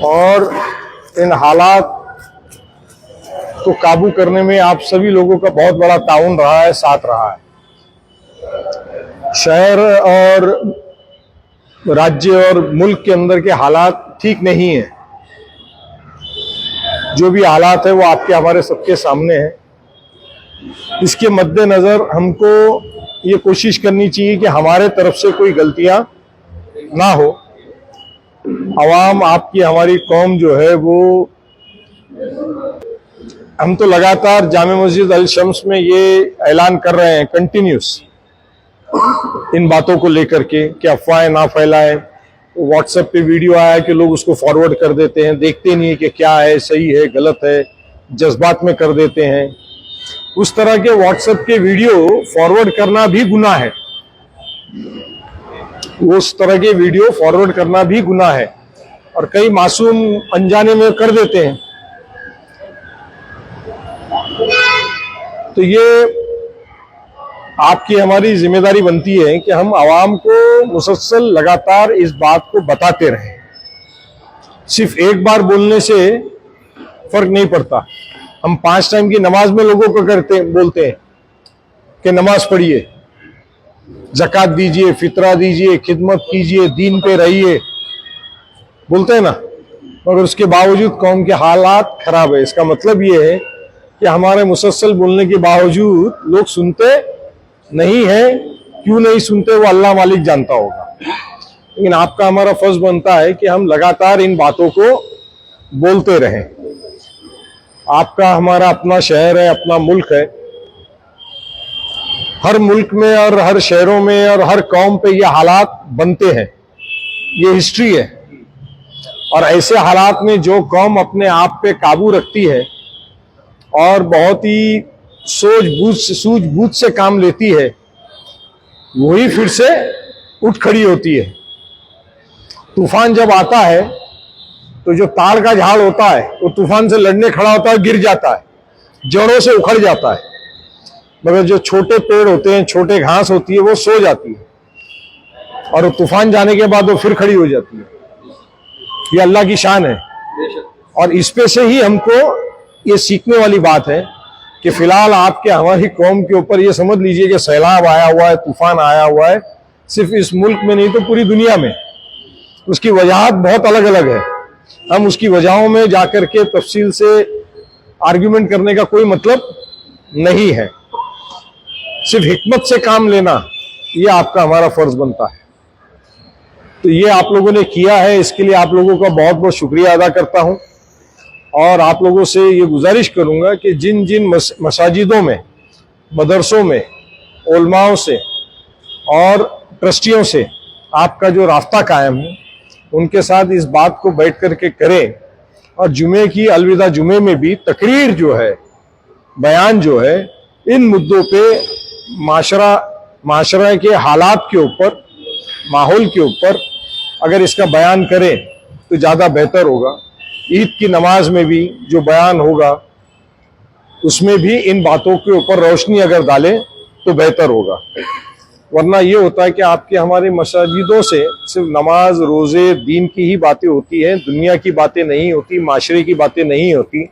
और इन हालात को काबू करने में आप सभी लोगों का बहुत बड़ा ताउन रहा है, साथ रहा है। शहर और राज्य और मुल्क के अंदर के हालात ठीक नहीं है। जो भी हालात है वो आपके हमारे सबके सामने है। इसके मद्देनजर हमको ये कोशिश करनी चाहिए कि हमारे तरफ से कोई गलतियां ना हो। अवाम, आपकी हमारी कौम जो है वो, हम तो लगातार जामे मस्जिद अल शम्स में ये ऐलान कर रहे हैं कंटिन्यूस इन बातों को लेकर के कि अफवाहें ना फैलाएं। व्हाट्सएप पे वीडियो आया कि लोग उसको फॉरवर्ड कर देते हैं, देखते नहीं है कि क्या है, सही है गलत है, जज्बात में कर देते हैं। उस तरह के व्हाट्सएप के वीडियो फॉरवर्ड करना भी गुनाह है। उस तरह के वीडियो फॉरवर्ड करना भी गुनाह है और कई मासूम अनजाने में कर देते हैं। तो ये आपकी हमारी जिम्मेदारी बनती है कि हम आवाम को मुसलसल लगातार इस बात को बताते रहें। सिर्फ एक बार बोलने से फर्क नहीं पड़ता। हम 5 टाइम की नमाज में लोगों को बोलते हैं कि नमाज पढ़िए, ज़कात दीजिए, फितरा दीजिए, खिदमत कीजिए, दीन पे रहिए, बोलते हैं ना, मगर उसके बावजूद कौम के हालात खराब है। इसका मतलब ये है कि हमारे मुसलसल बोलने के बावजूद लोग सुनते नहीं है। क्यों नहीं सुनते वो अल्लाह मालिक जानता होगा। लेकिन आपका हमारा फर्ज बनता है कि हम लगातार इन बातों को बोलते रहें। आपका हमारा अपना शहर है, अपना मुल्क है। हर मुल्क में और हर शहरों में और हर कौम पे ये हालात बनते हैं, ये हिस्ट्री है। और ऐसे हालात में जो कौम अपने आप पे काबू रखती है और बहुत ही सूझबूझ से काम लेती है, वही फिर से उठ खड़ी होती है। तूफान जब आता है तो जो ताड़ का झाड़ होता है वो तूफान से लड़ने खड़ा होता है, गिर जाता है, जड़ों से उखड़ जाता है। मगर जो छोटे पेड़ होते हैं, छोटे घास होती है, वो सो जाती है और तूफान जाने के बाद वो फिर खड़ी हो जाती है। ये अल्लाह की शान है। और इस पे से ही हमको ये सीखने वाली बात है कि फिलहाल आपके हमारी कौम के ऊपर ये समझ लीजिए कि सैलाब आया हुआ है, तूफान आया हुआ है, सिर्फ इस मुल्क में नहीं तो पूरी दुनिया में। उसकी वजहात बहुत अलग अलग है। हम उसकी वजहों में जाकर के तफसील से आर्ग्यूमेंट करने का कोई मतलब नहीं है। सिर्फ हिकमत से काम लेना ये आपका हमारा फर्ज बनता है। तो ये आप लोगों ने किया है, इसके लिए आप लोगों का बहुत बहुत शुक्रिया अदा करता हूं। और आप लोगों से ये गुजारिश करूंगा कि जिन जिन मसाजिदों में, मदरसों में, उलमाओं से और ट्रस्टियों से आपका जो रास्ता कायम है, उनके साथ इस बात को बैठ करके करें। और जुमे की अलविदा जुमे में भी तकरीर जो है, बयान जो है, इन मुद्दों पे माशरा के हालात के ऊपर, माहौल के ऊपर अगर इसका बयान करें तो ज़्यादा बेहतर होगा। ईद की नमाज में भी जो बयान होगा उसमें भी इन बातों के ऊपर रोशनी अगर डालें तो बेहतर होगा। वरना ये होता है कि आपके हमारे मसाजिदों से सिर्फ नमाज, रोज़े, दीन की ही बातें होती हैं, दुनिया की बातें नहीं होती, माशरे की बातें नहीं होती।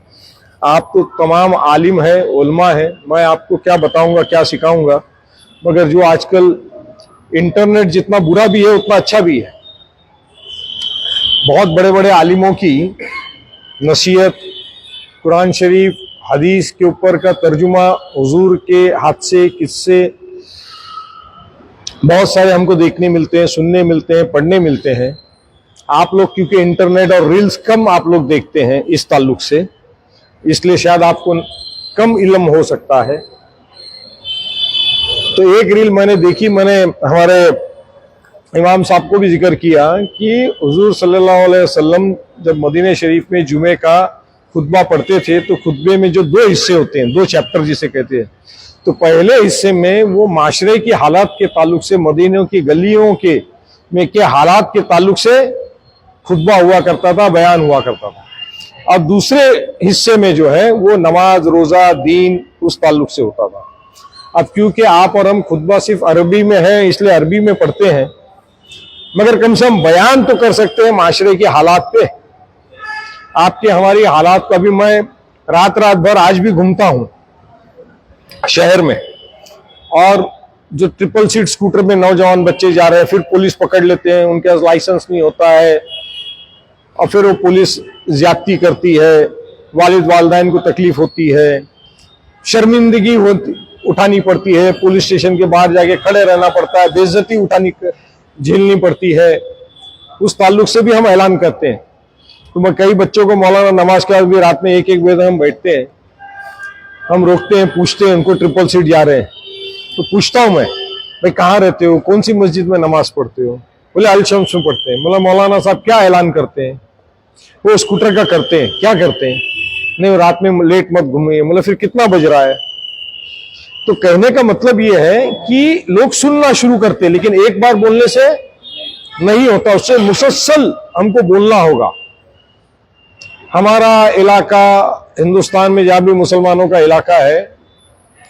आप तो तमाम आलिम है, उलमा है, मैं आपको क्या बताऊंगा, क्या सिखाऊंगा। मगर जो आजकल इंटरनेट जितना बुरा भी है उतना अच्छा भी है। बहुत बड़े बड़े आलिमों की नसीहत, कुरान शरीफ, हदीस के ऊपर का तर्जुमा, हुजूर के हादसे, किस्से बहुत सारे हमको देखने मिलते हैं, सुनने मिलते हैं, पढ़ने मिलते हैं। आप लोग क्योंकि इंटरनेट और रील्स कम आप लोग देखते हैं इस ताल्लुक से, इसलिए शायद आपको कम इल्म हो सकता है। तो एक रील मैंने देखी, मैंने हमारे इमाम साहब को भी जिक्र किया कि हुजूर सल्लल्लाहु अलैहि वसल्लम जब मदीने शरीफ में जुमे का खुतबा पढ़ते थे तो खुतबे में जो 2 हिस्से होते हैं, 2 चैप्टर जिसे कहते हैं, तो पहले हिस्से में वो माशरे की हालात के ताल्लुक से, मदीने की गलियों के हालात के ताल्लुक से खुतबा हुआ करता था, बयान हुआ करता था। और दूसरे हिस्से में जो है वो नमाज, रोज़ा, दीन, उस ताल्लुक से होता था। अब क्योंकि आप और हम खुतबा सिर्फ अरबी में है इसलिए अरबी में पढ़ते हैं, मगर कम से कम बयान तो कर सकते हैं माशरे के हालात पे। आपके हमारी हालात को, अभी मैं रात रात भर आज भी घूमता हूं शहर में, और जो ट्रिपल सीट स्कूटर में नौजवान बच्चे जा रहे हैं, फिर पुलिस पकड़ लेते हैं, उनके पास लाइसेंस नहीं होता है, और फिर वो पुलिस ज्यादती करती है, वालिद वालिदैन को तकलीफ होती है, शर्मिंदगी उठानी पड़ती है, पुलिस स्टेशन के बाहर जाके खड़े रहना पड़ता है, बेइज्जती झेलनी पड़ती है। उस ताल्लुक से भी हम ऐलान करते हैं। तो मैं कई बच्चों को मौलाना नमाज के बाद भी रात में 1-1 बजे हम बैठते हैं, हम रोकते हैं, पूछते हैं उनको, ट्रिपल सीट जा रहे हैं तो पूछता हूं मैं, भाई कहाँ रहते हो, कौन सी मस्जिद में नमाज पढ़ते हो? बोले अल शम्स में पढ़ते हैं। बोला मौलाना साहब क्या ऐलान करते हैं? वो स्कूटर का करते हैं। क्या करते हैं? नहीं रात में लेट मत घूमिए। बोला फिर कितना बज रहा है? तो कहने का मतलब ये है कि लोग सुनना शुरू करते हैं, लेकिन एक बार बोलने से नहीं होता, उससे मुसलसल हमको बोलना होगा। हमारा इलाका हिंदुस्तान में जहां भी मुसलमानों का इलाका है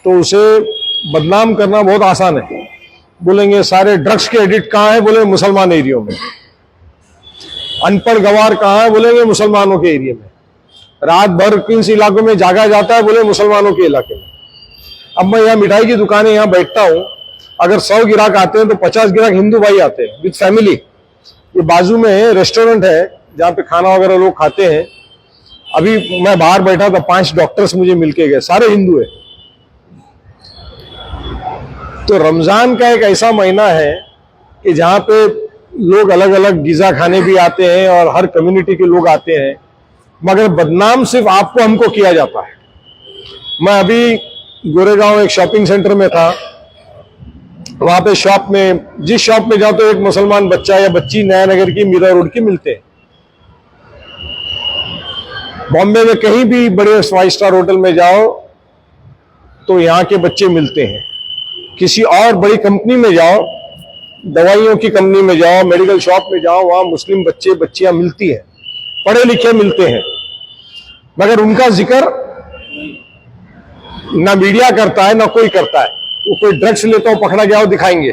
तो उसे बदनाम करना बहुत आसान है। बोलेंगे सारे ड्रग्स के एडिक्ट कहाँ है? बोले मुसलमान एरियो में। अनपढ़ गवार कहाँ है? बोलेंगे मुसलमानों के एरिया में। रात भर किन इलाकों में जागा जाता है? बोले मुसलमानों के इलाके में। अब मैं यहाँ मिठाई की दुकानें यहाँ बैठता हूँ, अगर 100 गिराक आते हैं तो 50 गिराक हिंदू भाई आते हैं विद फैमिली। ये बाजू में रेस्टोरेंट है जहाँ पे खाना वगैरह लोग खाते हैं। अभी मैं बाहर बैठा था, 5 डॉक्टर्स मुझे मिलके गए, सारे हिंदू है। तो रमजान का एक ऐसा महीना है कि जहां पे लोग अलग अलग गिजा खाने भी आते हैं और हर कम्युनिटी के लोग आते हैं, मगर बदनाम सिर्फ आपको हमको किया जाता है। मैं अभी गोरेगांव एक शॉपिंग सेंटर में था, वहां पे शॉप में, जिस शॉप में जाओ तो एक मुसलमान बच्चा या बच्ची नया नगर की, मीरा रोड की मिलते हैं। बॉम्बे में कहीं भी बड़े 5 स्टार होटल में जाओ तो यहाँ के बच्चे मिलते हैं। किसी और बड़ी कंपनी में जाओ, दवाइयों की कंपनी में जाओ, मेडिकल शॉप में जाओ, वहां मुस्लिम बच्चे बच्चियां मिलती हैं, पढ़े लिखे मिलते हैं, मगर उनका जिक्र ना मीडिया करता है ना कोई करता है। वो कोई ड्रग्स लेता हो पकड़ा गया हो दिखाएंगे,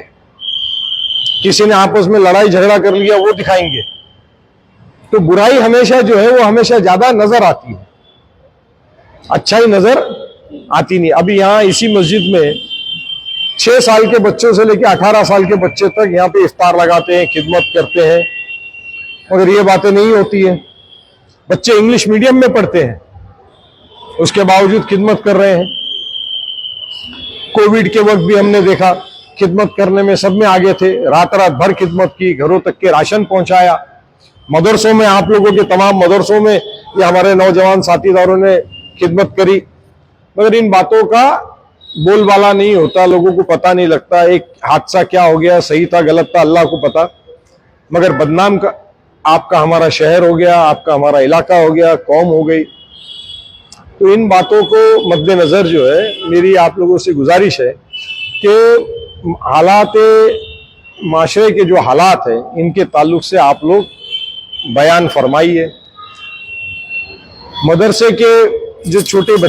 किसी ने आपस में लड़ाई झगड़ा कर लिया वो दिखाएंगे। तो बुराई हमेशा जो है वो हमेशा ज्यादा नजर आती है, अच्छाई नजर आती नहीं। अभी यहाँ इसी मस्जिद में 6 साल के बच्चों से लेकर 18 साल के बच्चे तक यहाँ पे इफ्तार लगाते हैं, खिदमत करते हैं, मगर ये बातें नहीं होती है। बच्चे इंग्लिश मीडियम में पढ़ते हैं, उसके बावजूद खिदमत कर रहे हैं। कोविड के वक्त भी हमने देखा, खिदमत करने में सब में आगे थे, रात रात भर खिदमत की, घरों तक के राशन पहुंचाया। मदरसों में, आप लोगों के तमाम मदरसों में ये हमारे नौजवान साथीदारों ने खिदमत करी, मगर इन बातों का बोलबाला नहीं होता, लोगों को पता नहीं लगता। एक हादसा क्या हो गया, सही था गलत था, अल्लाह को पता, मगर बदनाम का आपका हमारा शहर हो गया, आपका हमारा इलाका हो गया, कौम हो गई। तो इन बातों को मद्देनजर जो है मेरी आप लोगों से गुजारिश है कि हालात माशरे के जो हालात हैं इनके ताल्लुक से आप लोग बयान फरमाइए। मदरसे के जो छोटे बच्चे